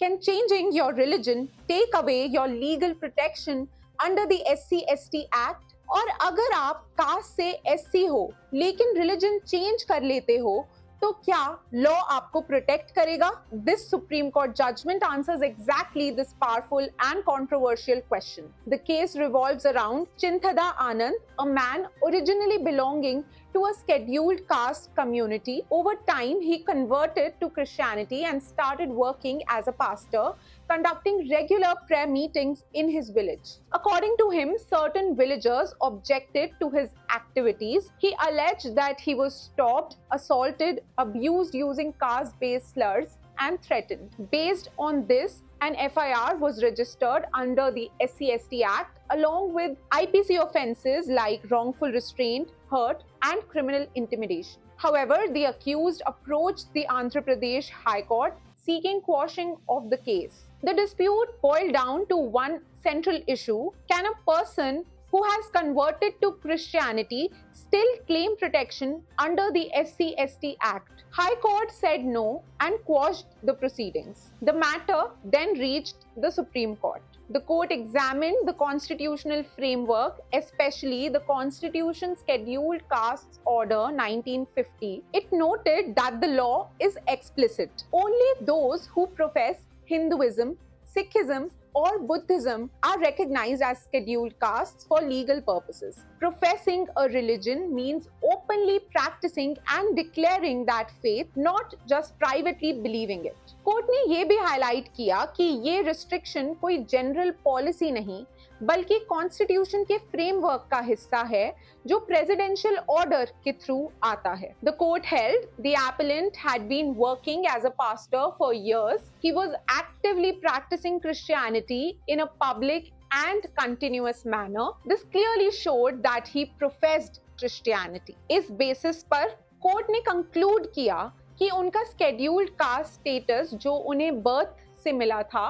Can changing your religion take away your legal protection under the SC/ST Act? और अगर आप cast से SC हो लेकिन रिलीजन चेंज कर लेते हो तो क्या लॉ आपको प्रोटेक्ट करेगा? This supreme court judgment answers exactly this powerful and controversial question. The case revolves around Chinthada Anand, a man originally belonging to a scheduled caste community. Over time, he converted to Christianity and started working as a pastor, conducting regular prayer meetings in his village. According to him, certain villagers objected to his activities. He alleged that he was stopped, assaulted, abused using caste-based slurs, and threatened. Based on this, an FIR was registered under the SC/ST Act along with IPC offences like wrongful restraint, hurt, and criminal intimidation. However, the accused approached the Andhra Pradesh High Court seeking quashing of the case. The dispute boiled down to one central issue: can a person who has converted to Christianity still claim protection under the SC/ST Act? High Court said no and quashed the proceedings. The matter then reached the Supreme Court. The court examined the constitutional framework, especially the Constitution Scheduled Castes Order 1950. It noted that the law is explicit. Only those who profess Hinduism, Sikhism, or Buddhism are recognized as scheduled castes for legal purposes. Professing a religion means openly practicing and declaring that faith, not just privately believing it. Court ने ये भी highlight किया कि ये restriction कोई general policy नहीं बल्कि constitution के फ्रेमवर्क का हिस्सा है जो प्रेसिडेंशियल ऑर्डर के थ्रू आता है. The court held the appellant had been working as a pastor for years. He was actively practising Christianity in a public and continuous manner. This clearly showed that he professed Christianity. इस basis पर court ने conclude किया कि उनका scheduled cast status जो उन्हें birth से मिला था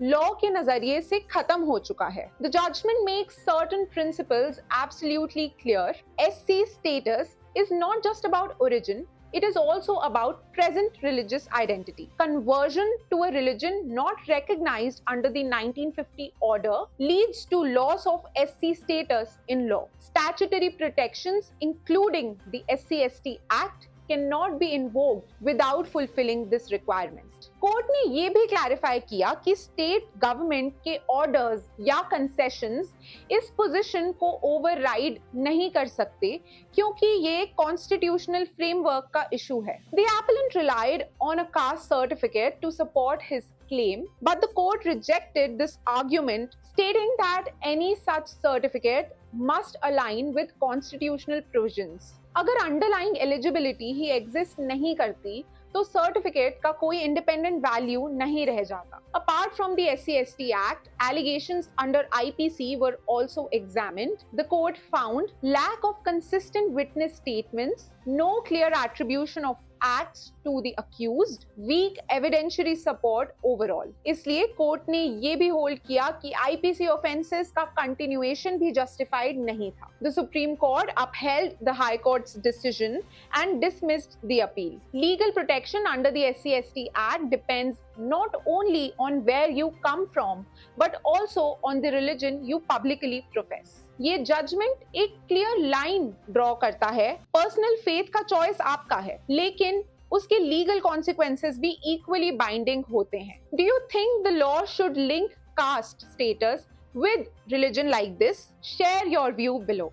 लॉ के नजरिए से खत्म हो चुका है. The judgment makes certain principles absolutely clear. SC status is not just about origin. It is also about present religious identity. Conversion to a religion not recognized under the 1950 order leads to loss of SC status in law. Statutory protections, including the SC/ST Act, cannot be invoked without fulfilling this requirement. Court ने ये भी clarify किया कि state government के orders या concessions इस position को override नहीं कर सकते क्योंकि ये कॉन्स्टिट्यूशनल फ्रेमवर्क का इशू है. The appellant relied on a caste certificate to support his claim, but the court rejected this argument, stating that any such certificate must align with constitutional provisions. अगर underlying eligibility ही exist नहीं करती तो certificate का कोई independent value नहीं रह जाता. Apart from the SC/ST Act, allegations under IPC were also examined. The court found lack of consistent witness statements, no clear attribution of acts to the accused, weak evidentiary support overall. इसलिए court ने ये भी hold किया कि IPC offenses का continuation भी justified नहीं था. The Supreme Court upheld the High Court's decision and dismissed the appeal. Legal protection under the SC/ST Act depends not only on where you come from, but also on the religion you publicly profess. ये judgement एक clear line draw करता है. Personal faith का choice आपका है लेकिन उसके legal consequences भी इक्वली बाइंडिंग होते हैं. Do you think the law should link caste status with religion like this? Share your view below.